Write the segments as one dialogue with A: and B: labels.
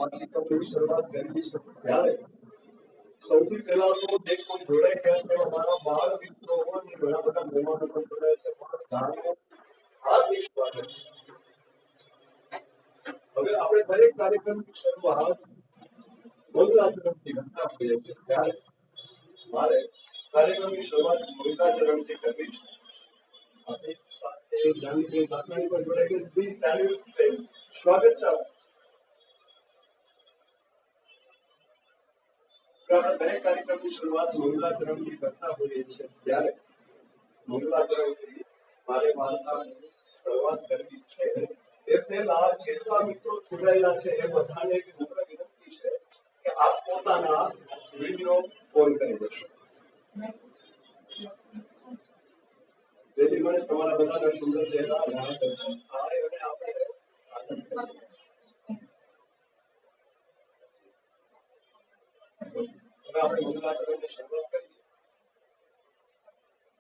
A: વાતચીતની શરૂઆત કરવી છે ત્યારે સૌથી પહેલા તો જે કોઈ જોડાઈ ગયા છે અમારા બાળ મિત્રો અને ઘણા બધા મહેમાનો પણ જોડાય છે બધાનું હાર્દિક સ્વાગત છે. હવે આપણે દરેક કાર્યક્રમની શરૂઆત મંગલાચરણથી કરતા હોઈએ છીએ ત્યારે મારે કાર્યક્રમની શરૂઆત મંગલાચરણથી કરવી છે. આપણી સાથે જાનકી કાકણી પણ જોડાઈ ગઈ છે. જાનકી સ્વાગત છે. આપણે દરેક કાર્યક્રમની શરૂઆત મંગલાચરણથી કરતા હોઈએ છીએ ત્યારે મંગલાચરણથી મારે વાર્તાની શરૂઆત કરવી છે. એ પહેલા જેટલા મિત્રો જોડાયેલા છે એ બધાને એક નમ્ર વિનંતી છે કે આપ પોતાના વિડીયો ઓન કરી દેશો, જેથી મને તમારા બધાના સુંદર ચહેરા ના દર્શન થાય અને આપણે આનંદ કરીએ. હવે આપણે મંગલાચરણની શરૂઆત કરીએ.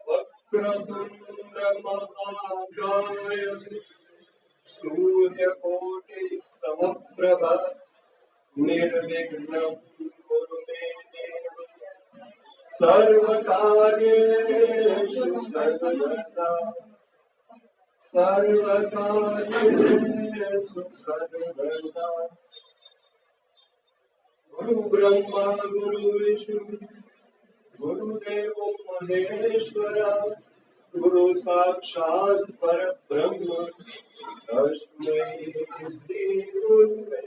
A: વક્રતુંડ મહાકાય સૂર્યકોટિ સમપ્રભ નિર્વિઘ્નં કુરુ મે દેવ સર્વકાર્યેષુ સર્વદા ગુરુ બ્રહ્મા ગુરુ વિષ્ણુ ગુરુદેવો મહેશ્વર ગુરુ સાક્ષાત પરબ્રહ્મ તસ્મૈ શ્રી ગુરવે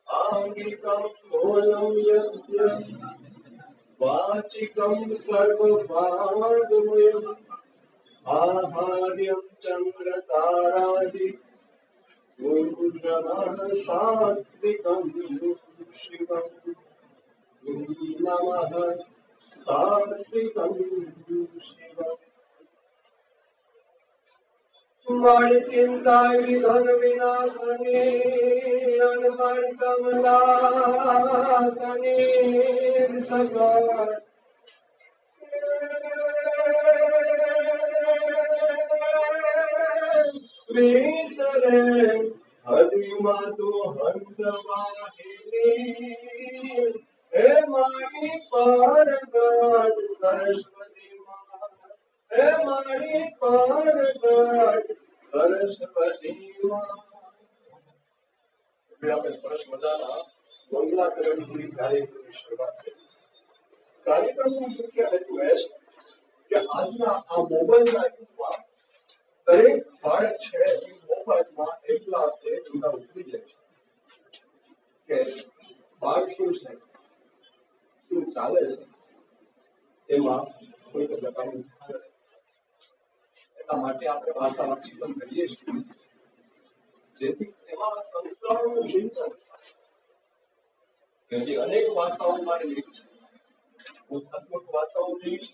A: આંગિકં મૂલં યસ્ય વાચિકં સર્વવાગ્મયં આહાર્યં ચંદ્ર તારાદિ ગુરુ નમઃ સાત્વિકં શિવં ગુરુ નમઃ સાત્વિકં શિવં. મારી ચિંતા વિધન વિનાશની અનમારી કમલાસની સગણ વિસરે હરિમાં તો હંસ વાહિની હે મારી પરગટ સરસ્વતી માં હે મારી પરગટ સરસ્વતી માં. આપણે સરસ મજાના મંગલાચરણથી કાર્યક્રમની શરૂઆત કરી. કાર્યક્રમનો મુખ્ય હેતુ એ છે કે આજના આ મોબાઈલના યુગમાં દરેક બાળક છે એ મોબાઈલમાં એટલા ઊંડા ઉતરી જાય છે કે બાળ શું છે, શું ચાલે છે એમાં કોઈ પણ પ્રકારનું એટલા માટે આપણે વાર્તા વાતચીત કરીએ છીએ જેથી એમાં સંસ્કારોનું સિંચન થાય. અનેક વાર્તાઓ મારી લીધી છે, કથાત્મક વાર્તાઓ જેવી છે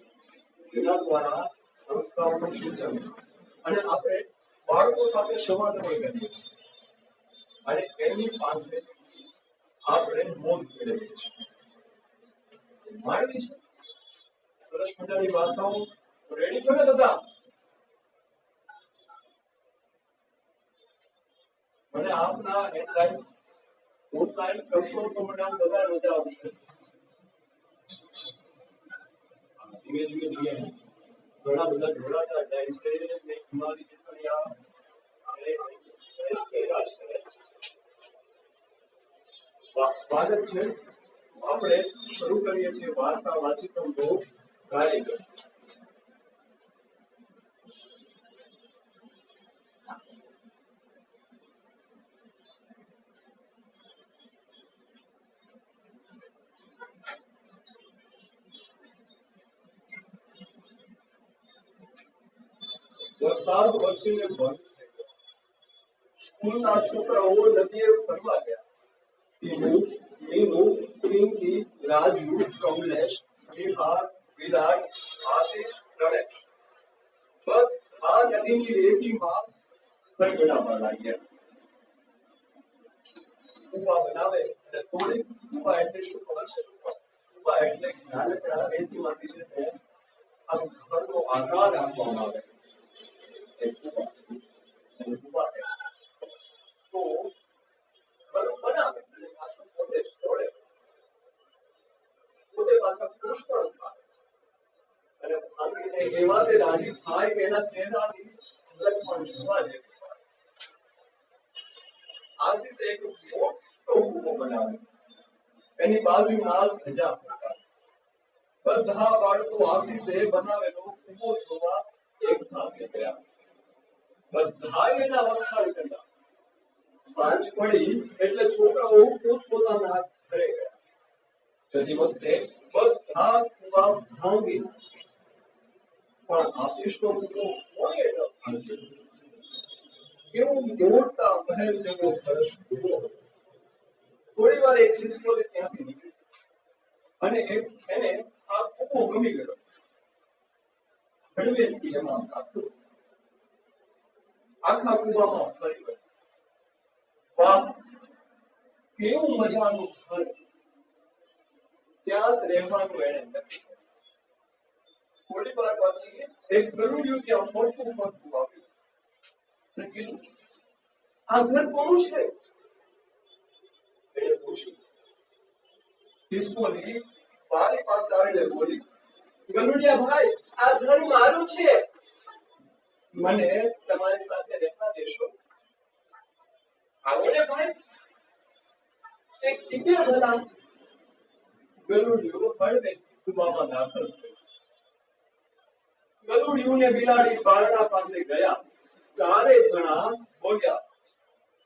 A: જેના દ્વારા સંસ્કારોનું સિંચન અને આપણે બાળકો સાથે સંવાદ કરીએ છીએ અને એની પાસે આપણે મોજ મેળવીએ છીએ. મારી છે સરસ મજાની વાર્તાઓ રેડી છો ને બધા? મને આપના હેડલાઇન્સ ઓનલાઈન કરશો તો મને આમ વધારે મજા આવશે. ધીમે ધીમે ધીમે ઘણા બધા જોડાતા જાય છે. હિમાલય ચિતરિયા સ્વાગત છે. આપણે શરૂ કરીએ છીએ વાર્તા વાચિતમનો કાર્યક્રમ. વરસાદ વરસીને બંધ થઈ ગયો. સ્કૂલના છોકરાઓ નદીએ ફરવા ગયા. મીનુ, પિંકી, રાજુ, કમલેશ, નિહાર, વિરાટ, આશીષ, રમેશ બધા નદીની રેતીમાં ગરગડાવા લાગ્યા. કુવા બનાવે અને તોડે. કુવા એટલે શું ખબર છે? કુવા એટલે નાનકડા રેતીમાંથી છે ને આમ ઘરનો આકાર આપવામાં આવે. તો પુષ્કળ થાય અને ભાંગીને એવા તે રાજી થાય કે એના ચહેરાની ઝલક પણ જોવા જેવી હોય. આશીષે એક મોટો કૂવો બનાવ્યો, એની બાજુમાં ધજા ફરકાવી. બધા બાળકો આશીષે બનાવેલો કૂવો જોવા એકઠા થઈ ગયા. બધા એના વખાણ કર્યા. સાંજ પડી એટલે છોકરાઓ પોતપોતાના ઘરે ગયા. જતી વખતે બધા કૂવા ભાંગી પણ આશીષનો કૂવો કોઈએ ન ભાંગ્યો. કેવું મોટા મહેલ જેવો સરસ કૂવો. થોડી વાર એક ખિસકોલી ત્યાંથી નીકળી અને એને આ કૂવો ગમી ગયો. હળવેથી એમાં નાખ્યો. આખા કૂવામાં ફરી ગયો. વાહ, કેવું મજાનું ઘર! ત્યાં જ રહેવાનું એને નક્કી કર્યું. થોડી વાર પછી એક ગરુડિયું ત્યાં ફરતું ફરતું આવ્યું અને કીધું, આ ઘર કોનું છે? એને પૂછ્યું. ખિસકોલી બારી પાસે આવીને બોલી, ગરુડિયા ભાઈ, આ ઘર મારું છે. મને તમારી સાથે રહેવા દેશો? આવો ને ભાઈ, એક જગ્યા ભલા. ગરુડિયું હળવેથી કૂવામાં દાખલ થયું. ગરુડિયું ને બિલાડી બારણા પાસે ગયા. ચારે જણા બોલ્યા,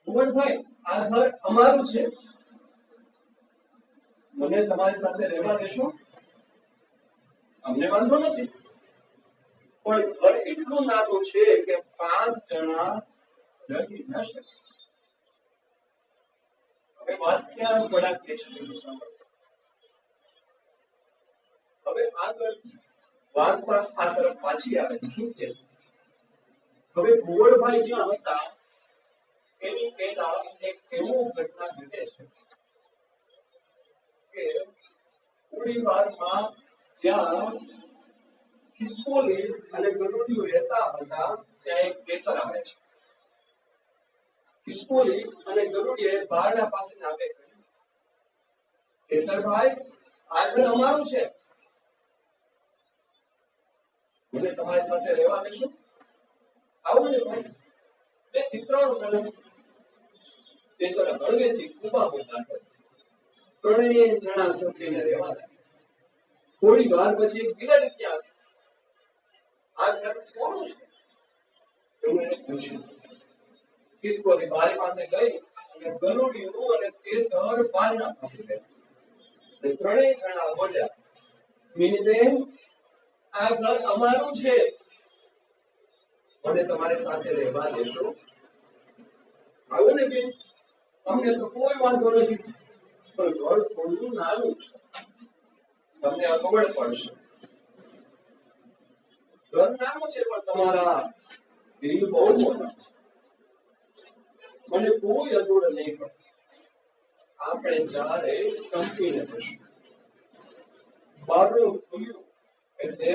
A: ભુવનભાઈ, આ ઘર અમારું છે. મને તમારી સાથે રહેવા દેશો? અમને વાંધો નથી, પણ ઘર એટલું નાનું છે કે 5 જણા રહી ન શકે. હવે વાત ક્યાં વળાક કે છે સાંભળો. હવે આગળ વાર્તા આ તરફ પાછી આવે છે. શું કે છે? હવે ભુવનભાઈ જ્યાં હતા એની પહેલા એક એવું ઘટના ઘટે છે કે થોડી વારમાં જ્યાં ખિસકોલી અને ગરુડિયું રહેતા હતા ત્યાં એક પેપર આવે છે. ખિસકોલી અને ગરુડિયે બારણા પાસે નામે કહ્યું, કેતરભાઈ, આ ઘર અમારું છે. મને તમારી સાથે રહેવા દેશો? આવો ને ભાઈ. 2 થી 3 કલાક પેપર હળવેથી કૂવામાં નાખ્યો. 3 જણા સંપીને રહેવા લાગ્યા. થોડી વાર પછી એક બિલાડી ત્યાં આવી. આ ઘર કોનું છે? એવું એને પૂછ્યું. ખિસકોલી બારી પાસે ગઈ અને ગરુડિયું અને તેતર બારણા પાસે ગયા. 3 જણા બોલ્યા, મિનીબેન, આ ઘર અમારું છે. મને તમારી સાથે રહેવા દેશો? આવો ને બેન, અમને તો કોઈ વાંધો નથી, પણ ઘર થોડું નાનું છે, તમને અગવડ પડશે. ઘર નાનું છે પણ તમારા દિલ બહુ મોટા છે. મને કોઈ અગવડ નહીં પડે. આપણે ચારે કંપનીને જશું. બારણું ખુલ્યું એટલે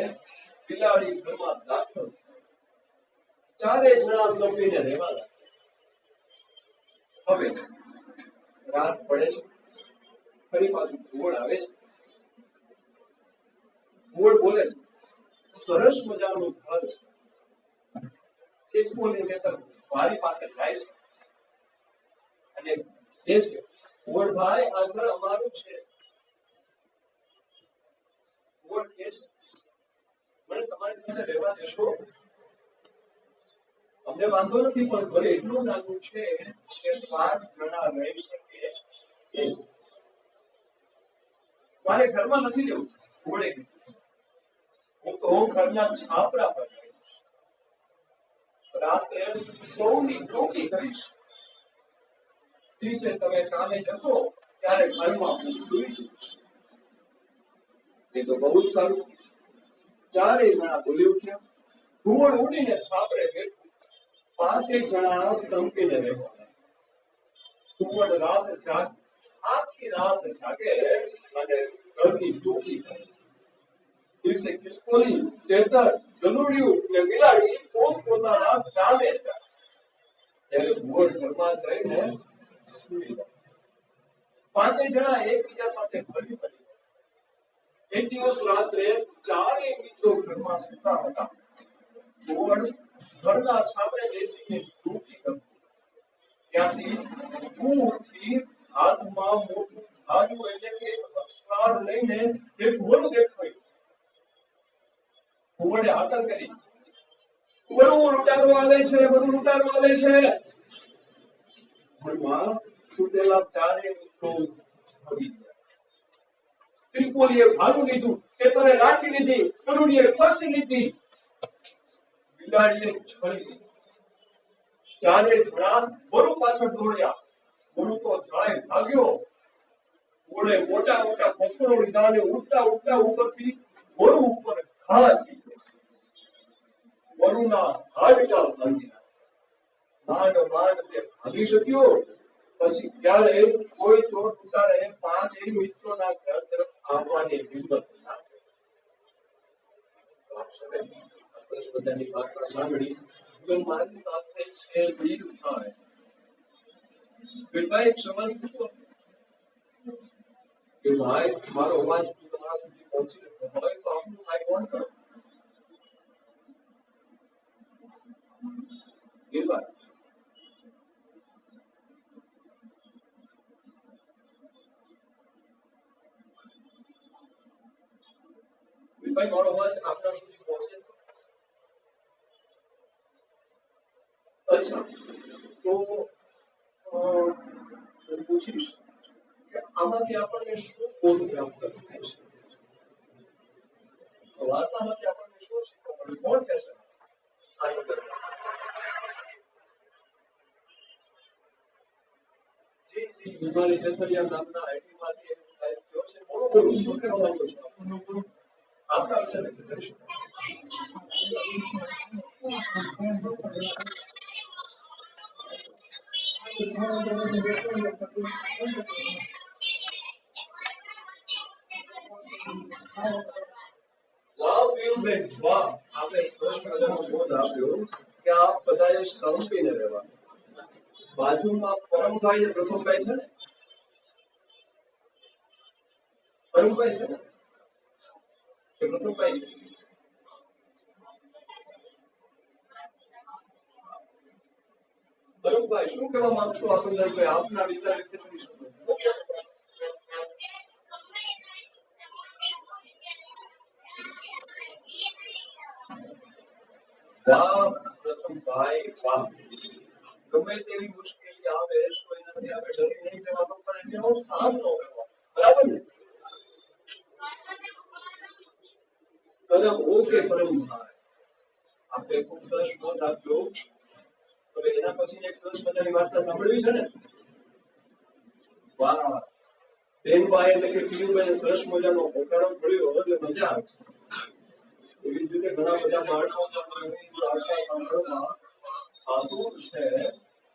A: બિલાડી ઘરમાં દાખલ. 4 જણા સંપીને રહેવા લાગ્યા. હવે રાત પડે છે. ફરી પાછું ભુવન આવે છે. ભુવન બોલે છે, સરસ મજાનું ઘર છે. ખિસકોલી તરફ બારી પાસે જાય છે અને કહે છે, ભુવનભાઈ, આ ઘર અમારું છે. ભુવન કહે છે, મને તમારી સાથે રહેવા દેશો? અમને વાંધો નથી, પણ ઘર એટલું નાનું છે કે 5 જણા રહી શકે. મારે ઘરમાં નથી રહેવું. ભુવને કીધું, હું તો ઘરના છાપરા પર રહીશ. રાત્રે સૌની ચોકી કરીશ. દિવસે તમે કામે જશો ત્યારે ઘરમાં હું સૂઈ જઈશ. એ તો બહુ જ સારું. 4 જણા બોલી ઉઠ્યા. ભુવન ઉડીને છાપરે બેઠું. 5 જણા સંપીને રહેવાના. ભુવન આખી રાત જાગે અને ઘરની ચોકી કરે. દિવસે ખિસકોલી, તેતર, ગરુડિયું અને બિલાડી પોતપોતાના કામે જાય. ત્યારે ભુવન ઘરમાં જઈને સૂઈ જાય. 5 જણા એકબીજા સાથે ફરી ફરી. એક દિવસ રાત્રે ચારેય મિત્રો ઘરમાં સૂતા હતા. ગોવર્ણ ઘરના છાપરે બેસીને જોતી હતી. ત્યાંથી દૂરથી હાથમાં મોટું ધાર્યું એટલે કે હથિયાર લઈને એક વરુ દેખાયું. ગોવર્ણે હાકલ કરી, વરુ લૂંટારો આવે છે, વરુ લૂંટારો આવે છે. ઘરમાં સૂતેલા ચારેય મિત્રો ભાગી ગયા. ત્રિપોલીએ ભાલું લીધું, પેપરે લાઠી લીધી, કરુડીએ ફરસી લીધી, બિલાડીએ છળી લીધી. ચારે જણા વરુ પાછળ દોડ્યા. વરુ તો જણાય ભાગ્યો. ઓળે મોટા મોટા પથ્થરો લીધા અને ઉડતા ઉડતા ઉપરથી વરુ ઉપર ઘા થઈ ગયા. વરુના હાડકાં ભાંગી નાખ્યા. માંડ તે ભાગી શક્યો. પછી ત્યારે કોઈ ચોર ઉતારે પાંચેય મિત્રોના ઘર તરફ આવવાની હિંમત ના કરી. સરસ બધાની વાર્તા સાંભળી. મારી સાથે છે વીરભાઈ. વીરભાઈ એક સવાલ પૂછો કે ભાઈ મારો અવાજ તમારા સુધી પહોંચી રહ્યો હોય તો આપનું માઇક ઓન કરો. વીરભાઈ વીરભાઈ મારો અવાજ આપના સુધી પહોંચે? અચ્છા, તો હું પૂછીશ કે આમાંથી આપણને શું બોધ પ્રાપ્ત થાય છે? વાર્તામાંથી આપણને શું શીખવા મળે? કોણ કહેશે? જી જી, બીમારી સેન્ટરિયા નામના આઈટીમાંથી એક ગાઈસ કયો છે. બોલો બોલો, શું કહેવા માંગો છો? આપના વિશે વ્યક્ત કરી શકો. વાહ વીરબેન વાહ, આપણે સરસ મજાનો બોધ આપ્યો કે આપ બધાએ સંપીને રહેવાનું. બાજુમાં પરમભાઈ ને પ્રથમભાઈ છે ને? પરમભાઈ છે ને? એ પ્રથમભાઈ છે. પરમભાઈ શું કહેવા માંગશો આ સંદર્ભે? આપના વિચાર વ્યક્ત કરી શકો છો. વાહ પ્રથમભાઈ વાહ. ગમે તેવી મુશ્કેલી આવે તો એનાથી આપણે ડરી નહીં જવાનું, પણ એનો સામનો કરવાનો. બરાબર ને? બરાબર, ઓકે પરમભાઈ, આપણે ખૂબ સરસ બોધ આપ્યો. હવે એના પછી એક સરસ મજાની વાર્તા સાંભળવી છે ને? વાહ, બેનભાઈ એટલે કે પીયુભાઈને સરસ મજાનો હોકારો મળ્યો એટલે મજા આવે છે. એવી જ રીતે ઘણા બધા બાળકો વાર્તા સાંભળવા આતુર છે.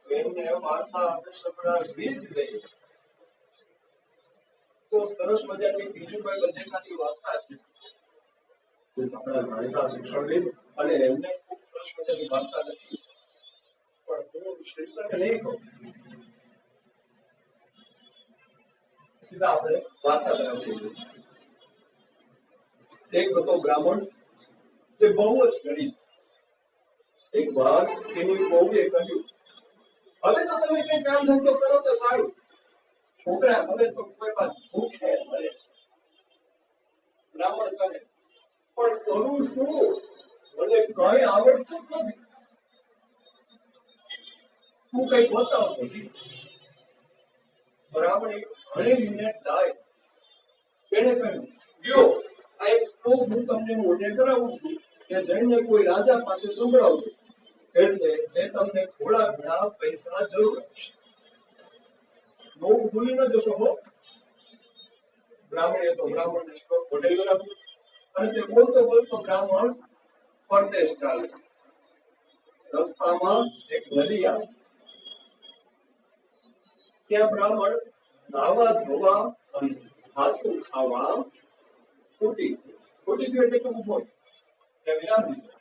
A: એમને વાર્તા આપણે સંભળાવવી જ નહીં. તો સરસ મજાની બીજુભાઈ બધેકાની વાર્તા છે. આપણા જાણીતા શિક્ષણવિદ, અને એમને ખૂબ સરસ મજાની વાર્તા લખી છે. પણ હું શીર્ષક નહીં કહું, સીધા આપણે વાર્તા તરફ જઈએ. એક હતો બ્રાહ્મણ, તે બહુ જ ગરીબ. એક વાર તેની વહુએ કહ્યું, હવે તો તમે કઈ કામ ધંધો કરો તો સારું. છોકરા હવે તો કોઈ વાત ભૂખે મરે છે. બ્રાહ્મણ કહે, પણ કરું શું? મને કઈ આવડતું જ નથી. તું કઈ બતાવતો નથી. બ્રાહ્મણે ભણેલીને ડાય. તેણે કહ્યું, લ્યો આ એક શ્લોક હું તમને મોઢે કરાવું છું, કે જઈને કોઈ રાજા પાસે સંભળાવજો, એટલે એ તમને થોડા ઘણા પૈસા જરૂર આપશે. શ્લોક ભૂલી ન જશો હો. બ્રાહ્મણે શ્લોક મોઢે કરાવ્યો અને તે બોલતો બોલતો બ્રાહ્મણ પરદેશ ચાલે. રસ્તામાં એક નદી આવી. ત્યાં બ્રાહ્મણ નાવા ધોવા અને હાથું ખાવા ફૂટી ગયો એટલે કે ઉભો ત્યાં વિરામ લીધો.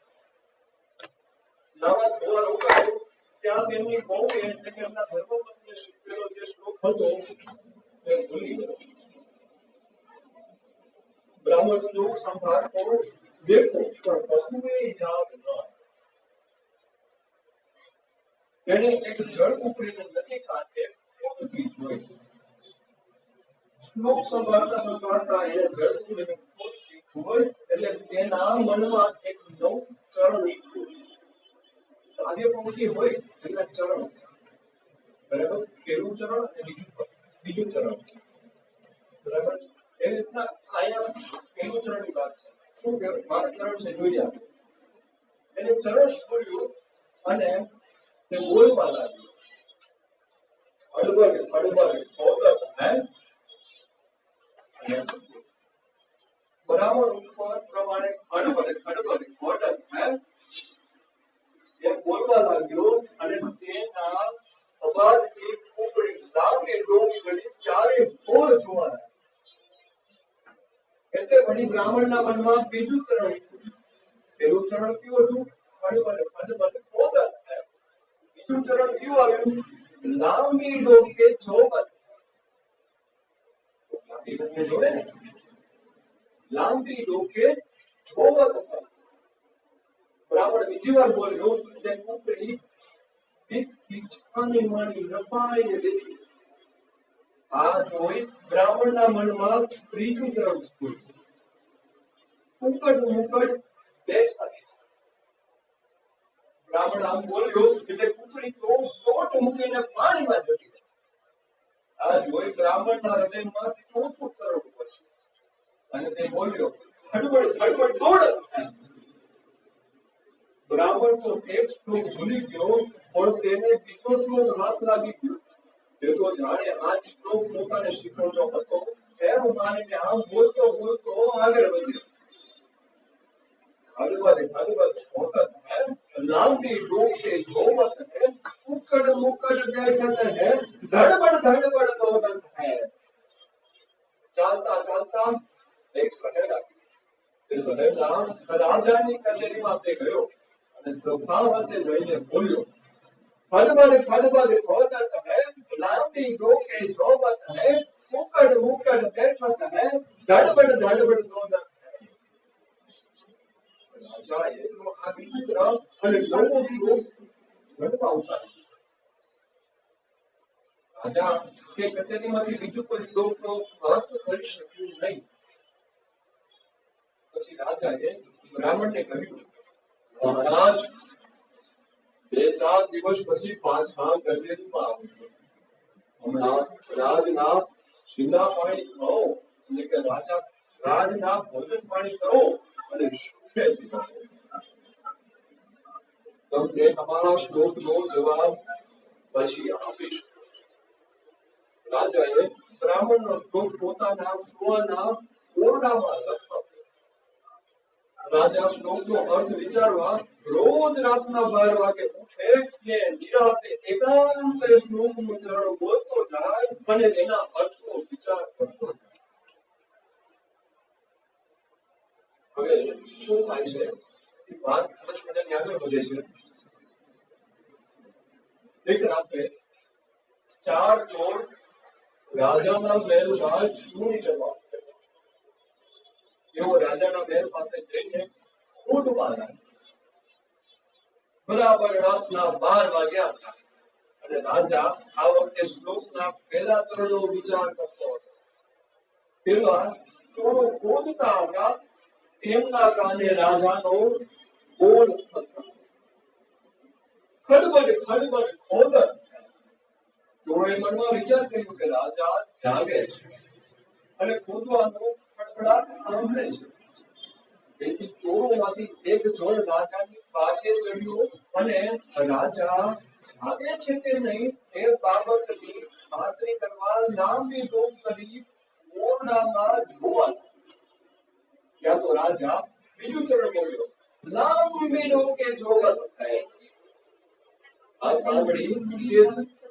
A: નાવા ધોવા રોકાયો ત્યાં તેમની બહુ એટલે કે એમના ધર્મપત્નીએ શીખવેલો જે શ્લોક હતો તે ભૂલી ગયો. બ્રાહ્મણ શ્લોક સંભાળતો બેઠો, પણ પશુએ યાદ ન આવ્યું. તેણે એક જળ કૂપડીને નદી કાંઠે ખોદતી જોઈ. શ્લોક સંભાળતા સંભાળતા એને જળ કૂપડીને ખોદતી જોઈ એટલે તેના મનમાં એક નવું ચરણ શરૂ થયું. કાવ્ય પંક્તિ હોય એના ચરણ, બરાબર, પહેલું ચરણ અને બીજું ચરણ, બરાબર. એ રીતના અહીંયા પહેલું ચરણની વાત છે. શું કહેવાય? મારું ચરણ છે, જોઈ આપો. એને ચરણ છોડ્યું અને તે બોલવા લાગ્યું, હળવદ હળવદ ખોદત હે. બરાબર ઉપર પ્રમાણે હળવદ હળવદ ખોદત હે એ બોલવા લાગ્યો અને તેના અવાજથી કૂપડી લાંબી ડોંગળી ચારે ઓર જોવા લાગી. એટલે વળી બ્રાહ્મણના મનમાં બીજું ચરણ શરૂ. પેલું ચરણ કયું હતું? હળવદ હળવદ ખોદત હે. બીજું ચરણ કયું આવ્યું? લાંબી ડોકે જોવત. લાંબી ડોકે જોવે ને, લાંબી ડોકે જોવત. બ્રાહ્મણ બીજી વાર બોલ્યો એટલે કૂપડી બીકથી છાની માની નપાઈને બેસી. આ જોઈ બ્રાહ્મણના મનમાં ત્રીજું ચરણ સ્ફુર્યું. કુકડ મુકડ બેઠા. બ્રાહ્મણ આમ બોલ્યો એટલે કુકડી તો ટોટ મૂકીને પાણીમાં જતી રહી. આ જોઈ બ્રાહ્મણના હૃદયમાંથી ચોથું ચરણ ઉપડ્યું અને તે બોલ્યો, હડબડ હડબડ દોડ. બ્રાહ્મણ તો એક શ્લોક ભૂલી ગયો, પણ તેને બીજો શ્લોક હાથ લાગી ગયો. તે તો જાણે આ શ્લોક પોતાને શીખવતો હતો એમ માનીને આમ બોલતો બોલતો આગળ વધ્યો. હળવદ હળવદ ખોદત હે, લાંબી ડોકે જોવત હે, કુકડ મુકડ બેઠત હે, ધડબડ ધડબડ દોડત હે. ચાલતા ચાલતા એક શહેર આવ્યું. તે શહેરના રાજાની કચેરીમાં તે ગયો અને સભા વચ્ચે જઈને બોલ્યો, હળવદ હળવદ ખોદત હે, લાંબી ડોકે જોવત હે, મુકડ મુકડ બેઠત હે, ધડબડ ધડબડ દોડત હે. રાજાએ તો આ વિચિત્ર અને નવો શ્લોક ગણવા ઉતાર્યો. રાજા કે કચેરીમાંથી બીજું કોઈ શ્લોકનો અર્થ કરી શક્યું નહીં. પછી રાજાએ બ્રાહ્મણને કહ્યું, મહારાજ, 2-4 દિવસ પછી પાછા કચેરીમાં આવું છું. હમણાં રાજના શીલા પાણી ખાઓ, એટલે કે રાજના ભોજન પાણી કરો અને સુખે જીવો. તમને તમારા શ્લોકનો જવાબ પછી આપીશ. રાજાએ બ્રાહ્મણનો શ્લોક પોતાના સ્વના ઓરડામાં લખાવ્યો. રાજા શ્લોકનો અર્થ વિચારવા રોજ રાતના 12 વાગે ઉઠે કે નિરાતે એકાંતે શ્લોકનું ચરણ બોલતો જાય અને તેના અર્થનો વિચાર કરતો જાય. હવે શું થાય છે? વાત સરસ મજાની આગળ વધે છે. એક રાત્રે 4 ચોર રાજાના મહેલમાં ચોરી કરવા આવ્યા. તેઓ રાજાના મહેલ પાસે જઈને ખોદવા લાગ્યા. બરાબર રાતના 12 વાગ્યા હતા અને રાજા આ વખતે શ્લોકના પહેલા ચરણનો વિચાર કરતો હતો. પેલા ચોરો ખોદતા હતા, તેમના કાને રાજાનો બોલ હતો, ખડબડ ખડબડ ખોદત. ચોરે મનમાં વિચાર કર્યો કે રાજા જાગે છે અને ખોદવાનો ખડખડાટ સાંભળે છે. તેથી ચોરોમાંથી એક ચોર રાજાની પાલે ચડ્યો અને રાજા જાગે છે કે નહીં એ બાબતની ખાતરી કરવા લાંબી ડોક કરી ઓરડામાં જોવા લાગ્યો. ત્યાં તો રાજા બીજું ચરણ બોલ્યો, લાંબી ડોકે જોવત હે. આ સાંભળી જે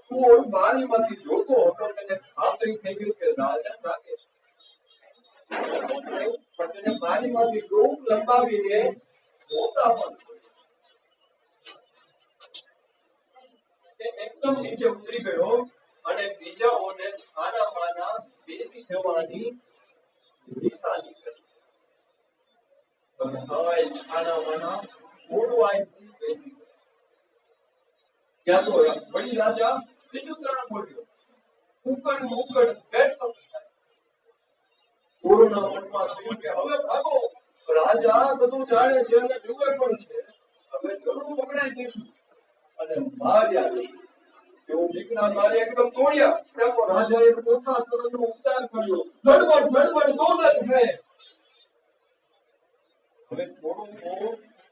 A: ચોર બારીમાંથી જોતો હતો તેને ખાતરી થઈ ગઈ કે રાજા જાગે છે. પણ તેને બારીમાંથી ડોક લંબાવીને જોતા પણ તે એકદમ નીચે ઉતરી ગયો અને બીજાઓને છાનામાના બેસી જવાની નિશાની કરી. બધા છાના માના ઓળવાઈ બેસી ગયા. ત્યાં તો વડી રાજા બીજું તરણ બોલ્યો, ઉકળ મુકળ બેઠો. કોરોના મનમાં થયું કે હવે ભાગો, રાજા બધું જાણે છે અને જુગર પણ છે, હવે જરૂર પકડાઈ જઈશું અને માર્યા જઈશું. તેઓ બીકના મારે એકદમ તોડ્યા. ત્યાં રાજાએ ચોથા તરણનો ઉચ્ચાર કર્યો, ધડબડ ધડબડ દોલત હે. હવે થોડું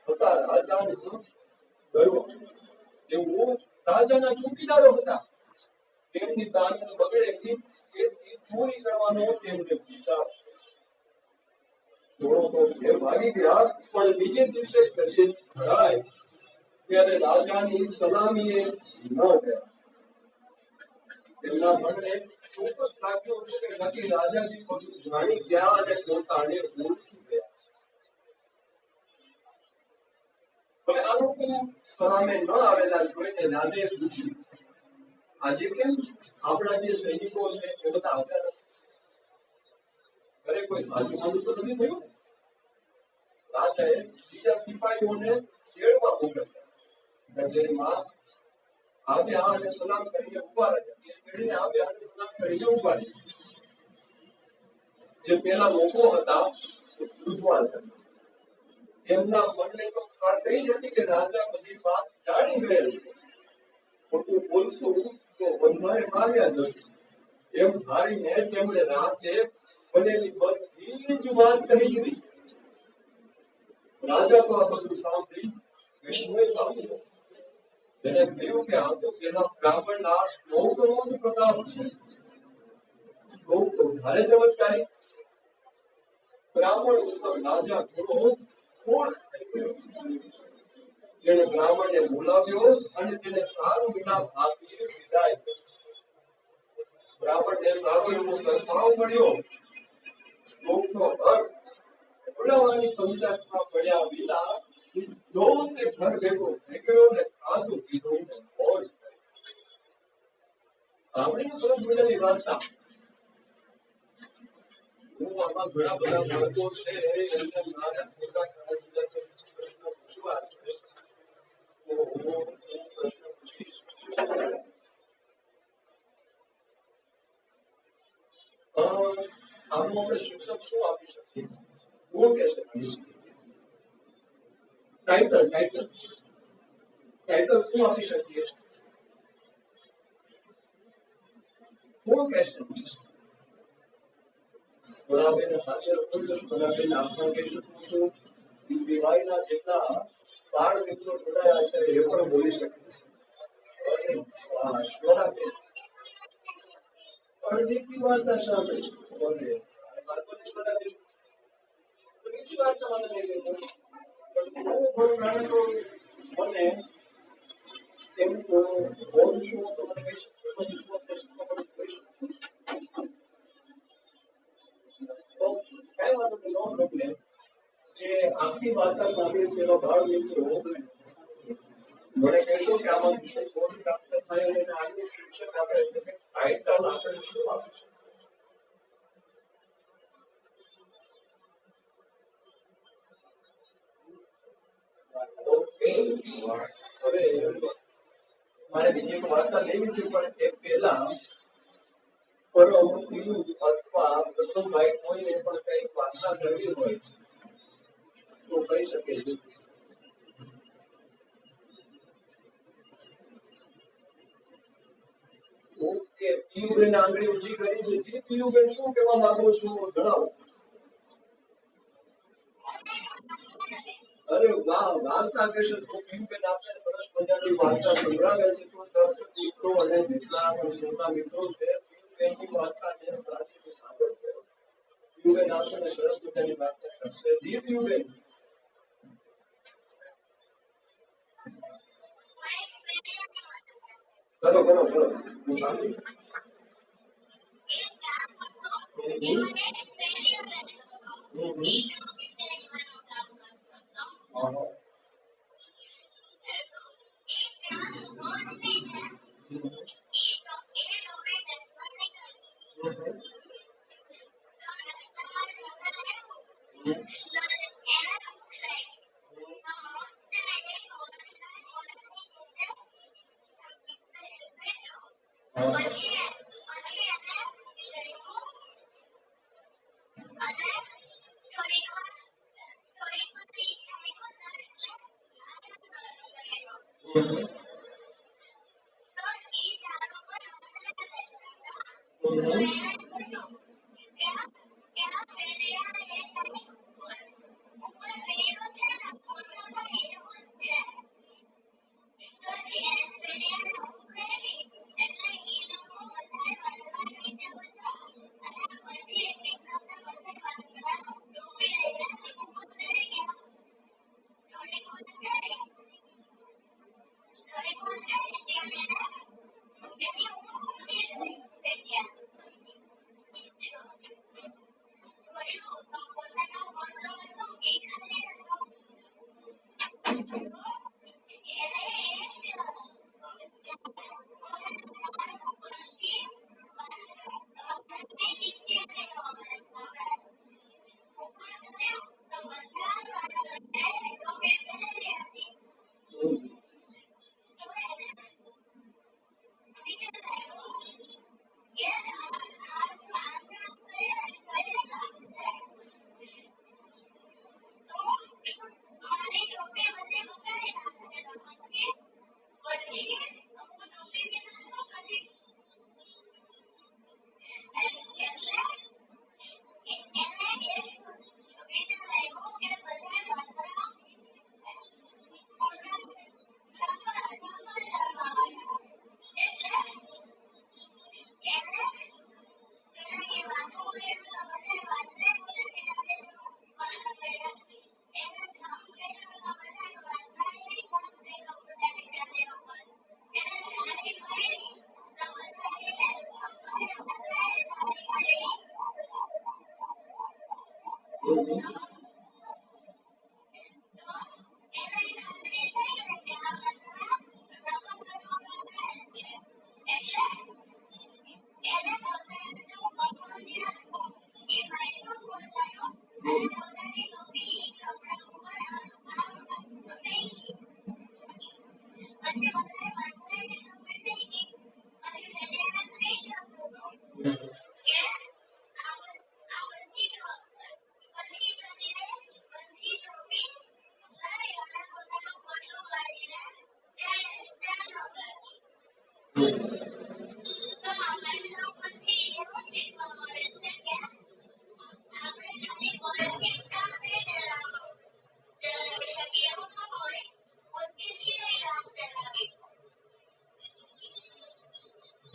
A: હતા રાજાને ગર્વ, એવું રાજાના ચોકીદારો હતા. તેમની તાલીમ બગડેલી, તેથી ચોરી કરવાનો તેમને વિચાર. ચોરો તો ઘેર ભાગી ગયા, પણ બીજે દિવસે કચેરી ભરાય ત્યારે રાજાની સલામીએ ન ગયા. તેમના મનને ચોક્કસ લાગ્યું કે નક્કી રાજાજી બધું જાણી ગયા અને પોતાને ઓળખી ગયા છે. હવે આ લોકો સલામે ન આવેલા જોઈને રાજાએ પૂછ્યું, આજે કેમ આપણા જે સૈનિકો છે એ બધા આવ્યા નથી? અરે કોઈ સાચું માનું તો નથી થયું? રાજાએ બીજા સિપાહીઓને તેડવા મોકલ્યા. કચેરીમાં આવ્યા અને સલામ કરીને ઉભા રહ્યા. તેડીને આવ્યા અને સલામ કરીને ઉભા રહ્યા. જે પેલા લોકો હતા એ પૂછવા હતા. એમના મનને તો ખાતરી જ હતી કે રાજા બધી વાત જાણી ગયેલ છે. ખોટું બોલશું તો વધારે માર્યા જશું, એમ ધારીને તેમણે રાતે બનેલી બધી જ વાત કહી દીધી. રાજા તો આ બધું સાંભળી વિસ્મય પામ્યો. તેને કહ્યું કે આ તો પેલા બ્રાહ્મણના શ્લોકનો જ પ્રતાપ છે. શ્લોક તો ભારે ચમત્કારી. બ્રાહ્મણ ઉપર રાજા ઘણો ખુશ થઈ ગયો. તેણે બ્રાહ્મણને બોલાવ્યો અને તેને સારું ઇનામ આપી વિદાય કરી. બ્રાહ્મણને સારો એવો સન્માન મળ્યો. શ્લોકનો અર્થ બોલાવવાની પંચાયતમાં પડ્યા વિના સીધો તે ઘર ભેગો થઈ ગયો ને ખાધું પીધું ને મોજ કરી. સાંભળીને સરસ મજાની વાર્તા. હું આમાં ઘણા બધા બાળકો છે એમને મારા પોતા પ્રશ્ન પૂછવા છે, તો હું પ્રશ્ન પૂછીશ. આનું આપણે શિક્ષક શું આપી શકીએ? કોણ કહેશે? ટાઇટલ શું આપી શકીએ? કોણ કહેશે? સ્વરાબેન હાજર હોય તો સ્વરાબેન આપના કહી શકું છું. સિવાયના જેટલા બાળ મિત્રો જોડાયા છે એ પણ બોલી શકે છે. સ્વરાબેન અડધીથી વાર્તા સાંભળી. બાળકોની સ્વરાબેન બીજી વાર્તા મને લઈ ગઈ. થોડું નાનું તો મને એમ બોલું છું તો મને કહી શકશો? બધું શું આપણે શીખવા કહી શકશું? કઈ વાતો નો પ્રોબ્લેમ. જે આખી વાર્તા સાંભળી છે એનો ભાવ મિત્રો મને કહેશો કે આમાં વિષય કોણ પ્રાપ્ત થાય અને આગળ શિક્ષક આપણે ટાઇટલ આપણે શું આપીશું? ઓકે, હવે મારે બીજી એક વાર્તા લેવી છે, પણ એ પહેલા પરમ પિયું અથવા પ્રથમભાઈ કોઈને પણ કઈ વાર્તા કરવી હોય તો કહી શકે છે. ઓકે, પિયુબેન આંગળી ઊંચી કરી છે. જી પિયુબેન, શું કહેવા માંગો છો? જણાવો. અરે વાહ, વાર્તા કહેશો તો પિયુબેન આપણે સરસ મજાની વાર્તા સંભળાવે છે. તો દર્શક મિત્રો અને જેટલા શ્રોતા મિત્રો છે પિયુબેનની વાર્તાને સાચી સાંભળજો. પિયુબેન આપણને સરસ મજાની વાર્તા કરશે. જી પિયુબેન. કરો કરો કરો, હું સાંભળું છું.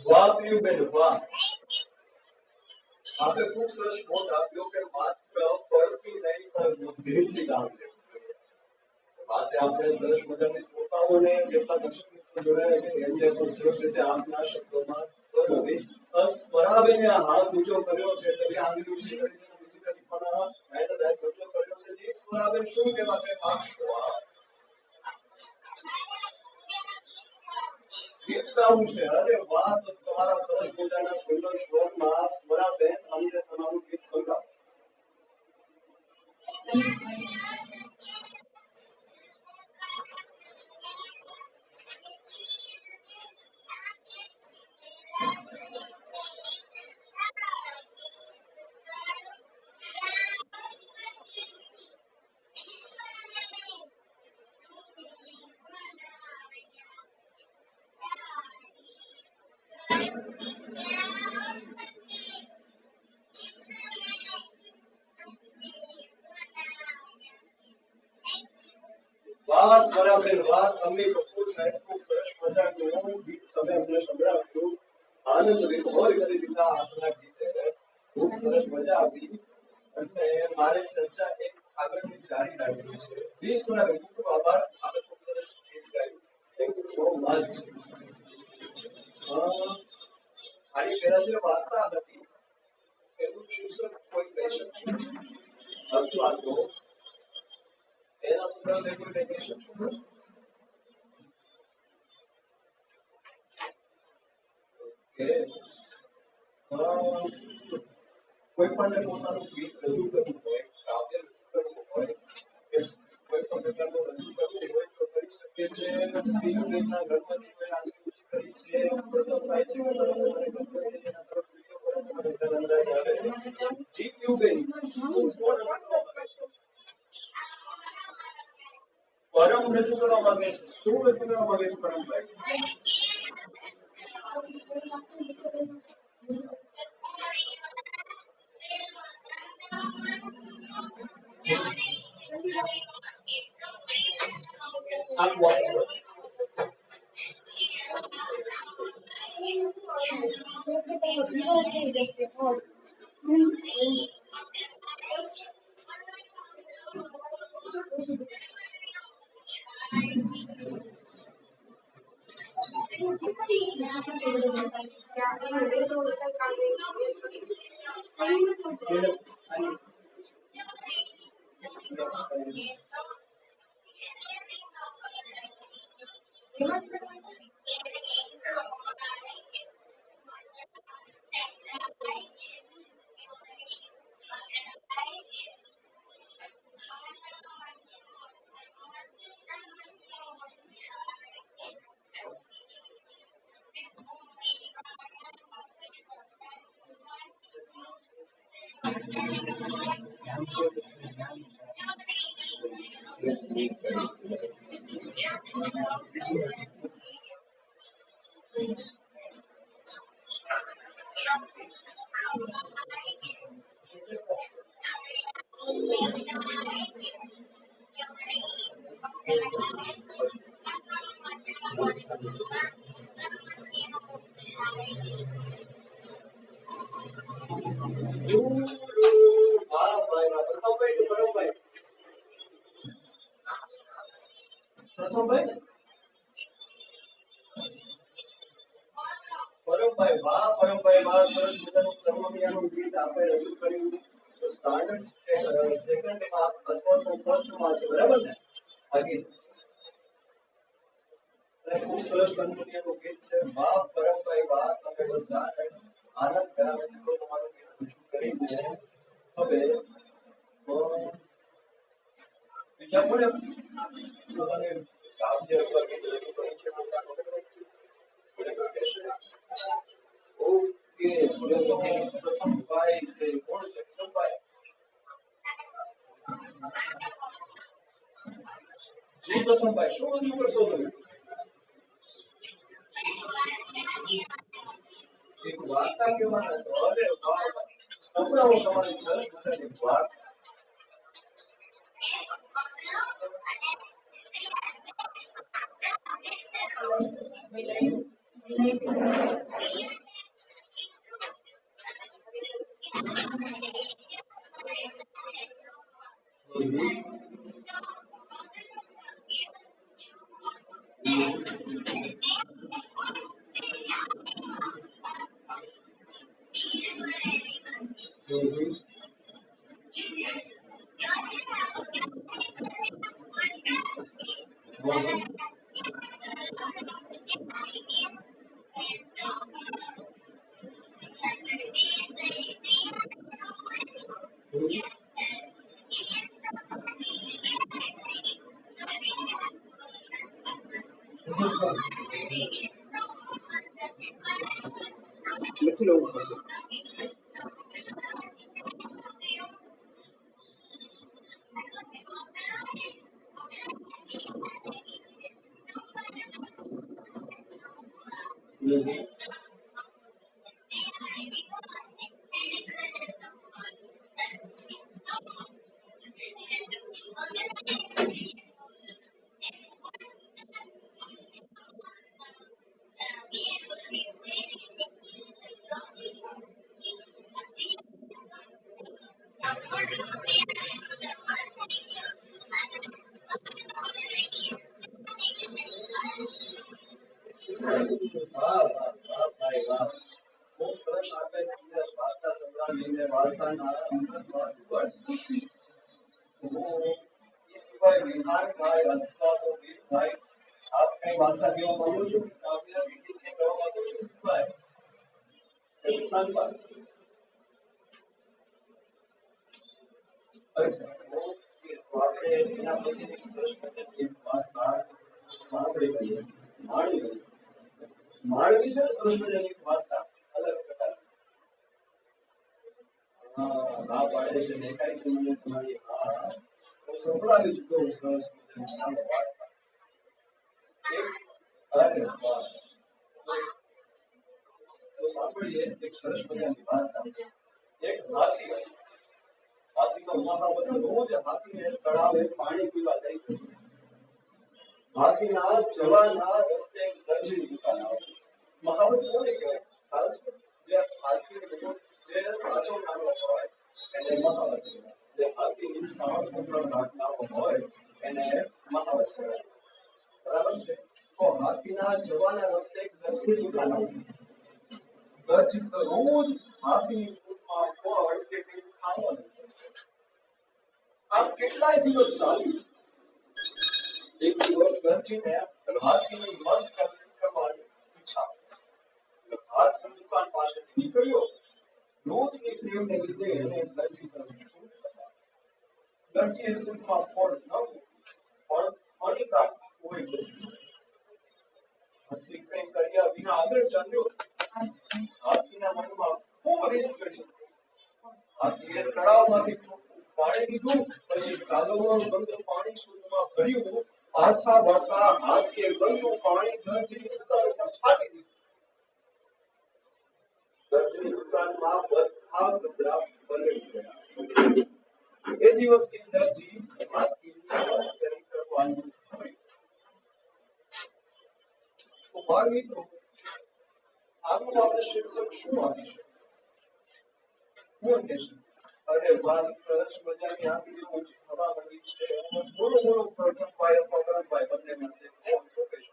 A: વાહ પીયુબેન વાહ, આપે ખૂબ સરસ બોધ આપ્યો કે માત્ર પડથી નહીં પણ બુદ્ધિથી કામ લેવું જોઈએ. વાતે આપણે સરસ મજાની શ્રોતાઓને જેટલા દર્શક મિત્રો જોડાયા છે એમને પણ સરસ રીતે આપના શબ્દોમાં બરાબર સ્વરાબેને હાથ ઊંચો કર્યો છે એટલે આંગળી ઊંચી કરી છે, બીજી તરફ પણ હેન્ડ રાઈટ ઊંચો કર્યો છે. જી સ્વરાબેન શું કહેવા કે આપશો? ગીત ગાવું છે? અરે વાહ, તો તમારા સરસ મજાના સુંદર સ્વરમાં સ્વરાબેન અમને તમારું ગીત સંભળાવો. વાહ સ્વરાબેન વાહ, સમી કપૂર સાહેબ ખૂબ સરસ મજાનું ગીત તમે અમને સંભળાવ્યું, આનંદ વિભોર કરી દીધા આપના ગીતે, ખૂબ સરસ મજા આવી. અને મારે ચર્ચા એક આગળની જારી રાખવી છે. જી સ્વરાબેન ખૂબ ખૂબ આભાર, આપણે ખૂબ સરસ ગીત ગાયું, થેન્ક યુ સો મચ. આની પહેલા જે વાર્તા હતી એનું શીર્ષક કોઈ કહી શકશો? અથવા તો એના સંદર્ભે કોઈ કહી શકશો? કોઈ પણ પોતાનું ગીત રજૂ કરવું હોય, કાવ્ય રજૂ કરવું હોય, કોઈ પણ પ્રકારનું રજૂ કરવું હોય તો કરી શકે છે. ગણપતિ જીત્યું ગઈ પરમ રજૂ કરવા માંગે છે. શું રજૂ કરવા માંગે છે પરમભાઈ? પરમભાઈ વાહ, પરમભાઈ વાહ, સરસ મજાનું કર્મમિયાનું ગીત આપણે રજૂ કર્યું. તો સ્ટાન્ડર્ડ સેકન્ડમાં અથવા તો ફર્સ્ટમાં છે, બરાબર ને આ ગીત? ખૂબ સરસ કર્મમિયાનું ગીત છે. વાહ પરમભાઈ વાહ, તમે બધા આનંદ કરાવીને તમારું ગીત રજૂ કરીને હવે બીજા કોને પોતાને કાવ્ય અથવા ગીત રજૂ કર્યું છે? ઓકે, પ્રથમ ભાઈ છે, કોણ છે પ્રથમ ભાઈ? જી પ્રથમ ભાઈ, શું રજૂ કરશો તમે? એક વાર્તા કહેવાના છો? અરે વાહ, સંભળાવો તમારી સરસ મજાની વાર્તા. લખી લઉં પડશે. વાહ વાહ વાહ ભાઈ વાહ, ખૂબ સરસ. આપણે વાર્તા સંભળાવીને વાર્તાના અંતર્ભાગ પર इस पर विधान भाई अंशका तो वीर भाई आप कई वार्ता केवा માંગો છો? કાવ્ય ગીત કે કહેવા માંગો છો ભાઈ? વિધાન ભાઈ અચ્છા, ઓકે, તો આપણે એના પછીની સરસ મજાની વાર્તા સાંભળી લઈએ, માણી લઈએ. માળવી છે ને સરસ મજાની એક વાર્તા અલગ પ્રકાર હા પાડે છે દેખાય છે મને તમારી હા હું સંભળાવી છું તો સરસ મજાની ચાલો વાર્તા અરે વાહ તો સાંભળીએ એક સરસ મજાની વાર્તા એક હાથી તો મહાવત રોજ હાથીને તળાવે પાણી પીવા જાય છે હાથીના જવાના રસ્તે એક દર્જીની દુકાન આવે મહાવત કોને કહેવાય ખાસ જે હાથી જે સાચો નાનો હોય એને મહાવત કહેવાય જે હાથીની સાવ સંભાળ રાખનારો હોય એને મહાવત કહેવાય બરાબર છે તો હાથીના જવાના રસ્તે એક દર્જીની દુકાન આવે દર્જ રોજ હાથીની સૂટમાં ફળ કે કંઈક ખાવાનું આમ કેટલાય દિવસ ચાલ્યું એક દિવસ દર્જીને હાથીની મસ્ત કરવાની ઈચ્છા હાથની દુકાન પાસેથી નીકળ્યો રોજની ટેવને લીધે એને દર્જી તરફ શું દર્જીએ સૂટમાં ફળ ન પણ અનિતા સોય હાથી કંઈ કર્યા વિના આગળ ચાલ્યો હાથીના મનમાં ખૂબ રીસ ચડી હાથીએ તળાવમાંથી ચોખ્ખું પાણી લીધું પછી કાદવનું ગંદુ પાણી સૂટમાં ભર્યું પાછા વળતા હાથીએ ગંદુ પાણી દર્જીની દુકાન ઉપર છાંટી દીધું દર્જીની દુકાનમાં બધા કપડા પલળી ગયા એ દિવસથી દર્જી હાથીની મસ્કરી કરવાનું છોડ્યું તો બાળ મિત્રો આનું આપણે શીર્ષક શું આપી શકે કોણ કહેશે અરે વાસ સરસ મજાની આપી દેવું છે હવા મંડી છે બોલો બોલો પ્રથમભાઈ અથવા કરણભાઈ બંને માટે કોણ શું કહેશે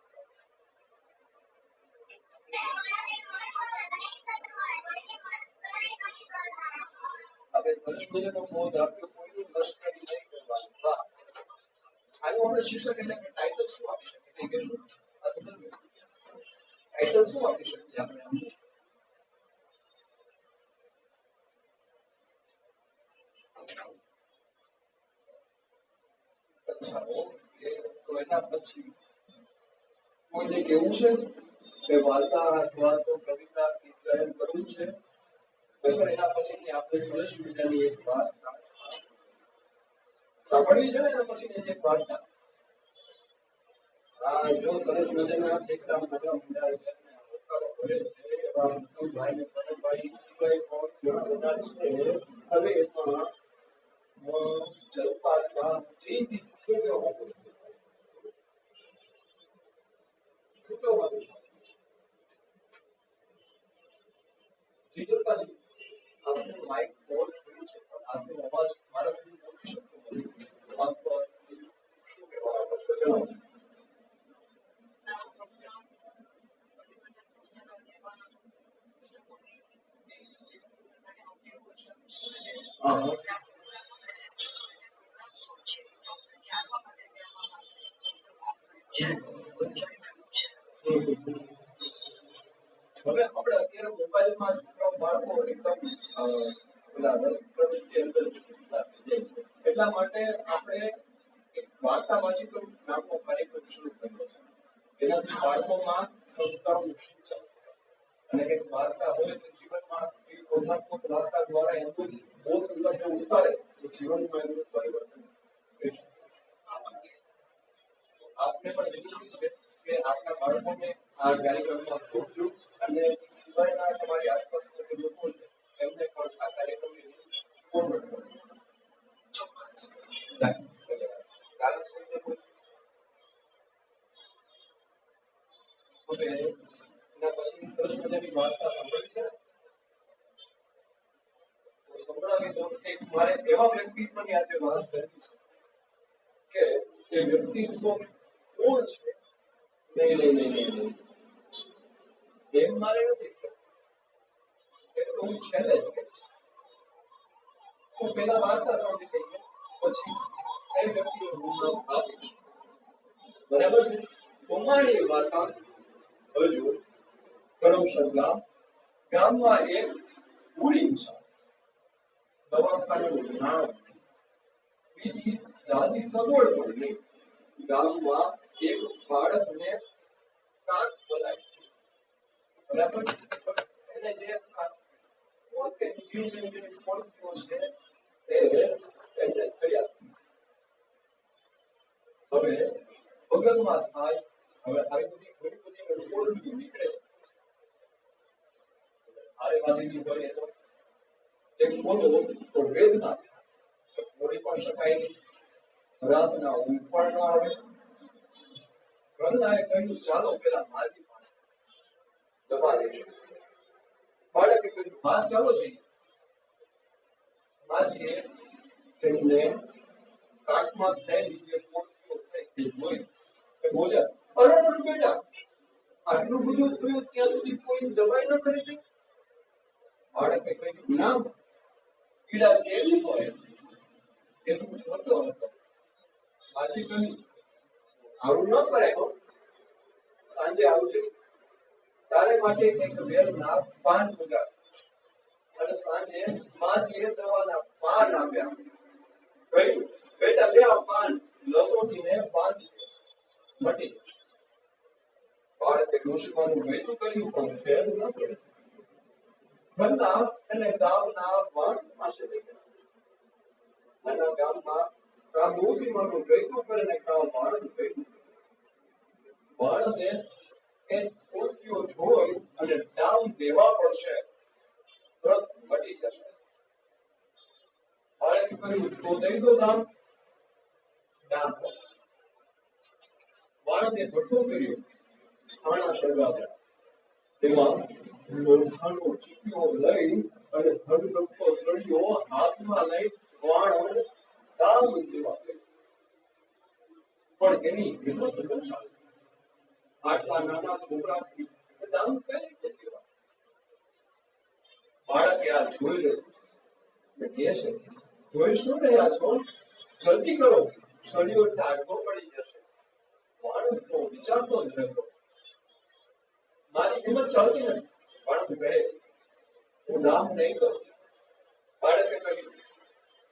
A: હવે સરસ મજાનો બોધ આપ્યો કોઈનું લશ્કરી નહીં કરવાનું વાહ આનું આપણે શીર્ષક એટલે કે ટાઇટલ શું આપી શકીએ તે કહેશું આ સમજ ટાઇટલ શું આપી શકીએ આપણે તો એના પછી કોઈને કેવું છે કે વાર્તા અથવા તો કવિતા ગીત ગાયન કરવું છે એના પછી આપણે સરસ મજાની એક વાર્તા સાંભળવી છે ને એના પછી એક વાર્તા જો સરસ મજાના એકદમ નાના મોટા છે હોકારો કરે છે એવા ભાઈ ને ભાઈ સિવાય પણ ઘણા બધા છે હવે એમાં જલપાસા જીતી શું કહેવા માંગુ છું શું કહેવા માંગુ છું જીતલપાસી આપનું માઇક ઓન થયું છે પણ આપનો અવાજ મારા સુધી પહોંચી શકતો નથી આપ શું કહેવા માંગો છો જણાવશો હવે આપણે અત્યારે મોબાઈલમાં છોકરાઓ બાળકો એકદમ રસપ્રદ અંદર જાય છે એટલા માટે આપણે એક વાર્તા વાંચી નામનો કાર્યક્રમ શરૂ કર્યો છે એનાથી બાળકોમાં સંસ્કારોનું શિક્ષણ અને એક વાર્તા હોય તો જીવનમાં એ બોધાત્મક વાર્તા દ્વારા એનું બોધ અંદર જો ઉતારે તો જીવનમાં એનું પરિવર્તન થઈ શકે આપને પણ વિનંતી છે કે આપના બાળકોને આ કાર્યક્રમમાં જોડજો અને સિવાયના તમારી આસપાસના જે લોકો છે એમને પણ આ કાર્યક્રમની ફોરવર્ડ કરજો એના પછી સરસ મજાની વાર્તા સાંભળી છે તો સંભળાવી દો એક મારે એવા વ્યક્તિત્વની આજે વાત કરવી છે કે એ વ્યક્તિત્વ કોણ છે નહીં એમ મારે નથી એ તો હું છેલ્લે જ કહીશ હું પેલા વાર્તા સાંભળી લઈએ પછી એ વ્યક્તિનું નામ આપીશ બરાબર છે કુમારી વાર્તા હવે જુઓ કરમસદ ગામમાં એક પૂરી મુસાફર દવાખાનાનું નામ બીજી જાજી સગવડ પણ નહીં ગામમાં એક બાળકને કાંક બોલાય બરાબર એને જે ઓકે જીવ ફોડ્યો છે એ એને થયા હવે વગરમાં થાય હવે આવી બધી ઘણી બધી ફોડ્યું નીકળે આરે વાદીની હોય તો એક ફોડો તો વેદના ફોડી પણ શકાય નહીં રાતના ઊંઘ પણ ન આવે ઘરનાએ કહ્યું ચાલો પેલા માજી પાસે દવા લઈશું બાળકે કહ્યું હા ચાલો જઈએ માજીએ તેમને કાટમાં થયેલી જે ફોડકીઓ થઈ તે જોઈ એ બોલ્યા અરે બેટા આટલું બધું થયું ત્યાં સુધી કોઈ દવાઈ ન કરી દે બાળકે કહ્યું ના પીડા કેવી હોય એટલું જોતો હતો માજી કહ્યું આવું ન કરે સાંજે આવજે તારે માટે એક વેલના પાન મંગાવ્યું અને સાંજે માજીએ દવાના પાન આપ્યા કહ્યું બેટા લે આ પાન લસોટીને બાંધી મટી જશે બાળકે ડોશીમાનું વૈદું કર્યું પણ ફેર ન પડે ઘરના અને ગામના વાણ પાસે લઈ ગયા અને ગામમાં કામ ડોશીમાનું વૈદું કરીને કામ વાણદ વૈદું વાણદે એ ફોડકીઓ જોઈ અને દામ દેવા પડશે તરત મટી જશે બાળકે કહ્યું તો દઈ દો દામ વાણદે ભઠ્ઠો કર્યો છાણા સળગાવ્યા તેમાં લોઢાનો ચીપિયો લઈ અને ધગધગતો સળિયો હાથમાં લઈ વાણ દામ દેવા પણ એની હિંમત ન ચાલી આટલા નાના છોકરા દામ કઈ રીતે દેવા બાળકે આ જોઈ રહ્યું કે છે જોઈ શું રહ્યા છો જલ્દી કરો સળિયો ટાઢો પડી જશે વાણ તો વિચારતો જ રહ્યો મારી હિંમત ચાલતી નથી બાળક કહે છે હું નામ નહીં કરું બાળકે કહ્યું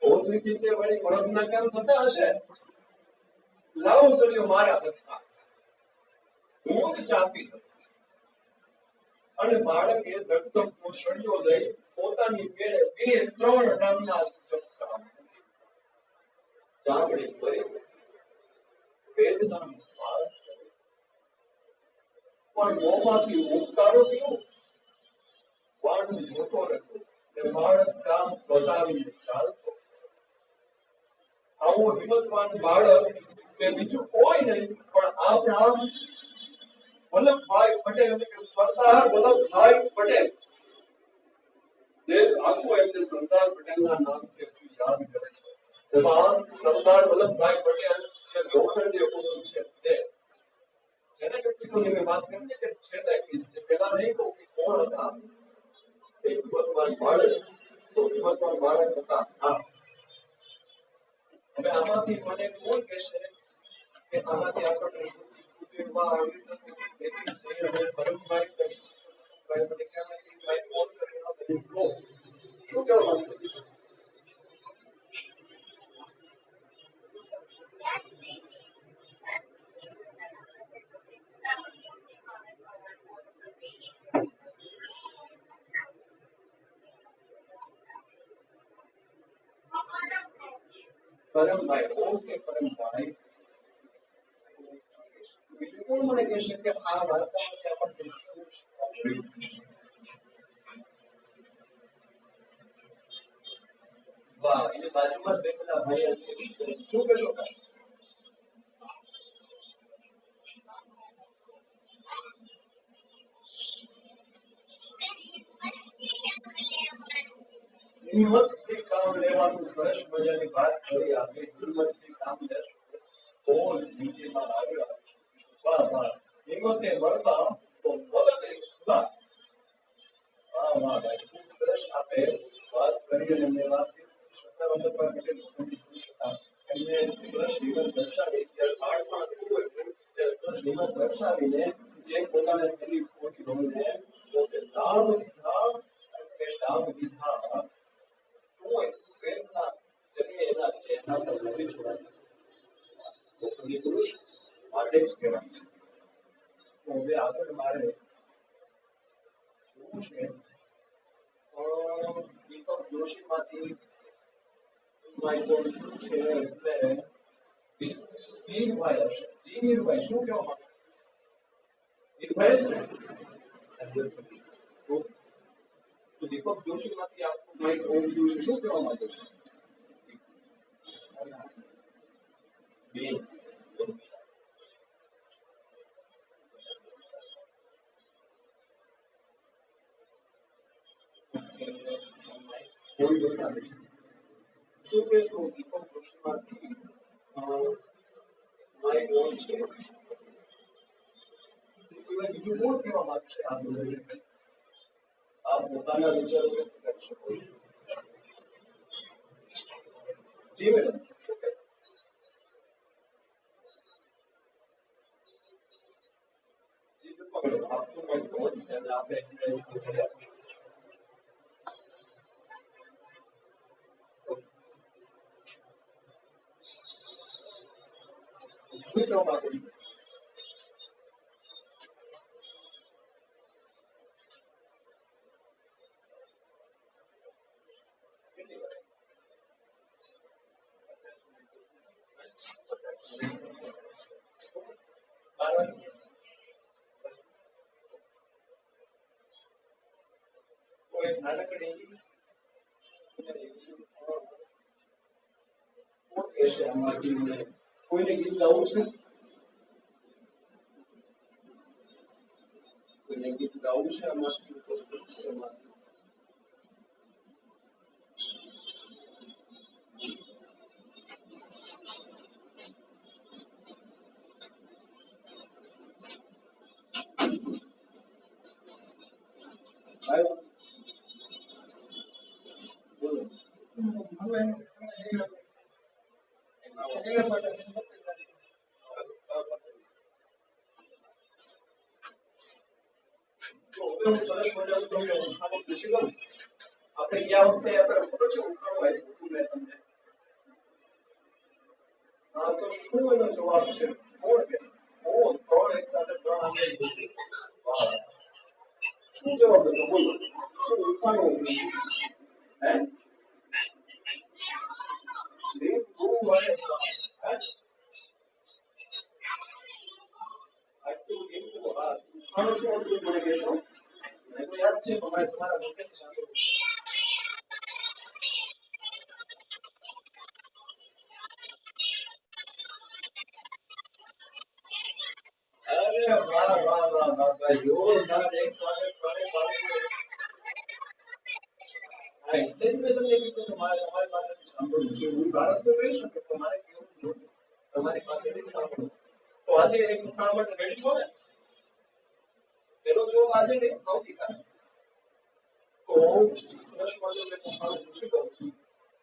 A: ઓસરીથી તે વળી બળદના કામ થતા હશે લાવો સળિયો મારા હાથમાં હું જ ચાપી દઉં અને બાળકે ધગધગતો સળિયો લઈ પોતાની પેડે 2-3 ડામના ચપટા ચામડી ભરી વેદનાની વાત પણ મોંમાંથી ઉબકારો થયો વાણ જોતો રહ્યો ને બાળક કામ બતાવીને ચાલતો આવો હિંમતવાન બાળક તે બીજું કોઈ નહીં પણ આપણા વલ્લભભાઈ પટેલ એટલે કે સરદાર વલ્લભભાઈ પટેલ દેશ આખો એમને સરદાર પટેલના નામથી હજુ યાદ કરે છે એમાં સરદાર વલ્લભભાઈ પટેલ જે લોખંડીય પુરુષ છે તે જેને વ્યક્તિત્વની મેં વાત કરી કે છેલ્લે કહીશ કે પહેલા નહીં કહું કે કોણ હતા એ હિંમતવાન બાળક હતા હવે આમાંથી મને કોણ કહેશે કે આમાંથી આપણને શું શીખવું જોઈએ આવી રીતે ભરતભાઈ કરી છે ભાઈ મને ક્યાં ભાઈ કોલ કરીને શું કહેવા માંગશો પરમભાઈ ઓકે પરમભાઈ બીજું કોણ મને કહેશે કે આ વાર્તામાંથી આપણને શું શીખવા મળ્યું વાહ એની બાજુમાં બેઠેલા ભાઈ શું કહેશો હિંમતથી કામ લેવાનું સરસ મજાની વાત કરી આપણે હિંમતથી કામ લેશું તો જિંદગીમાં આગળ આવીશું વાહ વાહ હિંમતે મળતા તો મદદે ખુદા વાહ વાહ ભાઈ ખૂબ સરસ આપે વાત કરી અને મેં વાત સરદાર વલ્લભભાઈ પટેલ લોખંડી પુરુષ હતા એમને સરસ હિંમત દર્શાવી જ્યારે બાળપણ હતું હોય ત્યારે સરસ હિંમત દર્શાવીને જે પોતાને થયેલી ખોટી રોમને પોતે લાભ દીધા અને લાભ દીધા વેદના જમીએ એના ચહેરા પર નથી છોડાય લોખંડી પુરુષ માટે જ કહેવાય છે તો હવે આગળ મારે આપ્યું છે દીપક જોશીમાંથી માઇક્રોન છે એટલે વીરભાઈ હશે. જી વીરભાઈ શું કહેવા માંગશો? વીરભાઈ જ ને? તો દીપક જોશીમાંથી આપનું માઇક ઓન થયું છે, શું કહેવા માંગો છો? બે શું કહેશો? દીપક જોશીમાંથી માઇક ઓન છે, સિવાય બીજું કોણ કહેવા માંગશે આ સંદર્ભે? આપ પોતાના વિચારો વ્યક્ત કરી શકો છો. જી મેડમ શું કહે? જી મેડમ આપનું માઇક ઓન છે અને આપણે એડ્રેસ કરી આપી શકો છો. શું કહેવા માંગો છો? કોઈને ગીત ગાવું છે? કોઈને ગીત ગાવું છે આમાંથી? સરસ મજાનું તમને ઉખાણું પૂછી લઉં. આપણે ગયા વખતે આપણે ખબર છે ઉખાણું આપ્યું મેં તમને. હા તો શું એનો જવાબ છે? કોણ કહેશે? કોણ? ત્રણ એક સાથે ત્રણ આંગળી બોલી. વાહ, શું જવાબ હતો? બોલો શું ઉખાણું હે? લીંબુ અને હે આટલું લીંબુ. હા ઉખાણું શું હતું મને કહેશો? મને તો યાદ છે તમારે તમારા મુખ્યથી સાંભળવું. અરે વાહ વાહ વાહ વાહ ભાઈ, જોરદાર એક સાથે ત્રણેય બાળકો. હા એટલે જ મેં તમને કીધું કે મારે તમારી પાસેથી સાંભળવું છે. હું ભારતમાં રહી શકું તો મારે કેવું નહોતું, તમારી પાસેથી સાંભળવું. તો આજે એક ઉખાણા માટે રેડી છો ને? પેલો જવાબ આજે નહીં, આવતીકાલે. તો સરસ મજાનું એક ઉખાણું પૂછી દઉં છું.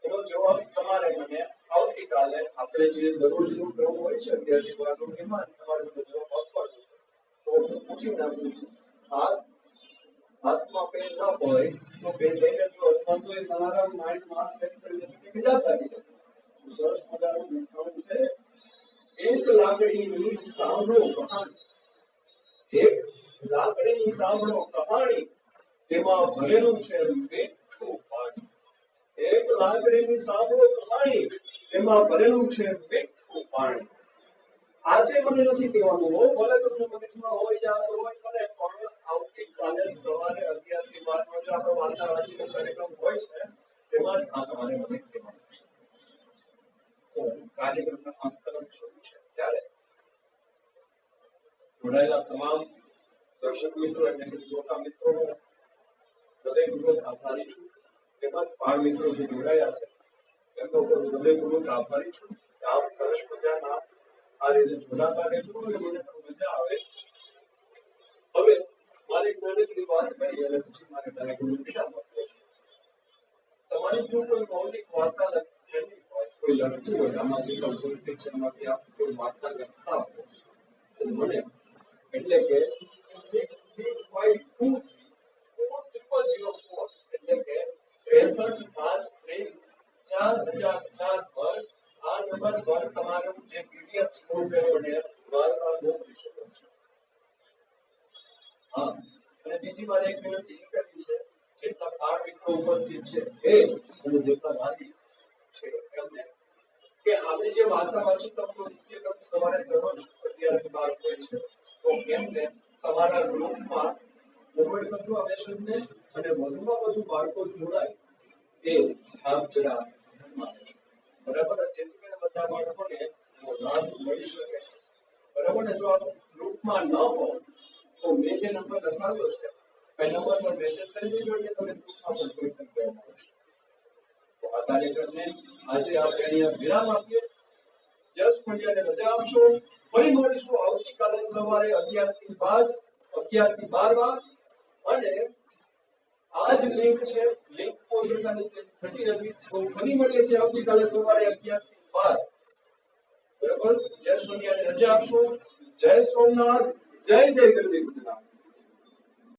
A: એનો જવાબ તમારે મને આવતીકાલે આપણે જે દરરોજનું ક્રમ હોય છે અત્યારથી બરાબર એમાં તમારે મને જવાબ આપવાનો છે. તો હું પૂછી નાખું છું. ખાસ હાથમાં પેન ના હોય તો પેન લઈ લેજો અથવા તો એ તમારા માઇન્ડમાં સેટ કરી લેજો કે યાદ રાખી લેજો. સરસ મજાનું ઉખાણું છે. એક લાકડીની સાંભળો કહાની. એક લાકડીની સાંભળો કહાણી, તેમાં ભરેલું છે મીઠું પાણી. એક લાકડીની સાંભળો કહાણી, તેમાં ભરેલું છે મીઠું પાણી. આજે મને નથી કહેવાનું હો, ભલે તમને મગજમાં હોય યાદ હોય મને, પણ આવતીકાલે સવારે 11 થી 12 વાગે આપણો વાર્તા વાંચીનો કાર્યક્રમ હોય છે, તેમાં જ આ તમારે મને કહેવાનું છે. તો કાર્યક્રમના અંત તરફ શરૂ છે ત્યારે જોડાયેલા તમામ દર્શક મિત્રો એટલે કે શ્રોતા મિત્રોનો હૃદયપૂર્વક આભારી છું. તેમજ બાળ મિત્રો જે જોડાયા છે એમનો પણ હૃદયપૂર્વક આભારી છું. આપ સરસ મજાના આ રીતે જોડાતા રહેજો અને મને પણ મજા આવે. હવે મારે એક નાનકડી વાત કરી અને પછી મારે કાર્યક્રમ વિરામ આપવો છે. તમારી જો કોઈ મૌલિક વાર્તા લખેલી હોય, કોઈ લખતું હોય, આમાં જે પુસ્તક છે એમાંથી આપ કોઈ વાર્તા લખતા હો તો મને એટલે કે 6352340004 એટલે કે 6352340004 પર આ નંબર પર તમારું જે પીડીએફ સ્વરૂપે મને વાર્તા મોકલી શકો છો. હા અને બીજી વાર એક વિનંતી એ કરવી છે, જેટલા બાળ મિત્રો ઉપસ્થિત છે એ અને જેટલા વાલી છે એમને કે આપણે જે વાર્તા વાંચી તમનો નિત્યક્રમ સવારે દરરોજ 11 થી 12 હોય છે, તો એમને તમારા ગ્રુપમાં ફોરવર્ડ કરજો આ મેસેજને, અને વધુમાં વધુ બાળકો જોડાય એ આપ જરા ધ્યાનમાં લેશો. બરાબર, જેથી કરીને બધા બાળકોને લાભ મળી શકે. બરાબર ને? જો આપ ગ્રુપમાં ન હો તો મેં જે નંબર લખાવ્યો છે એ નંબર પર મેસેજ કરી દેજો એટલે તમે ગ્રુપમાં પણ જોઈન કરી દેવામાં આવશે. તો આ કાર્યક્રમને આજે આપણે અહીંયા વિરામ આપીએ. 10 મિનિટને રજા આપશો. ફરી મળીશું આવતીકાલે સવારે 11 થી 12 અને આ જ લિંક છે, લિંક પોતાના નીચે થતી નથી. તો ફરી મળીએ છીએ આવતીકાલે સવારે 11 થી 12. બરાબર? 10 મિનિટને રજા આપશો. જય સોમનાથ, જય જય ગરવી ગુજરાત.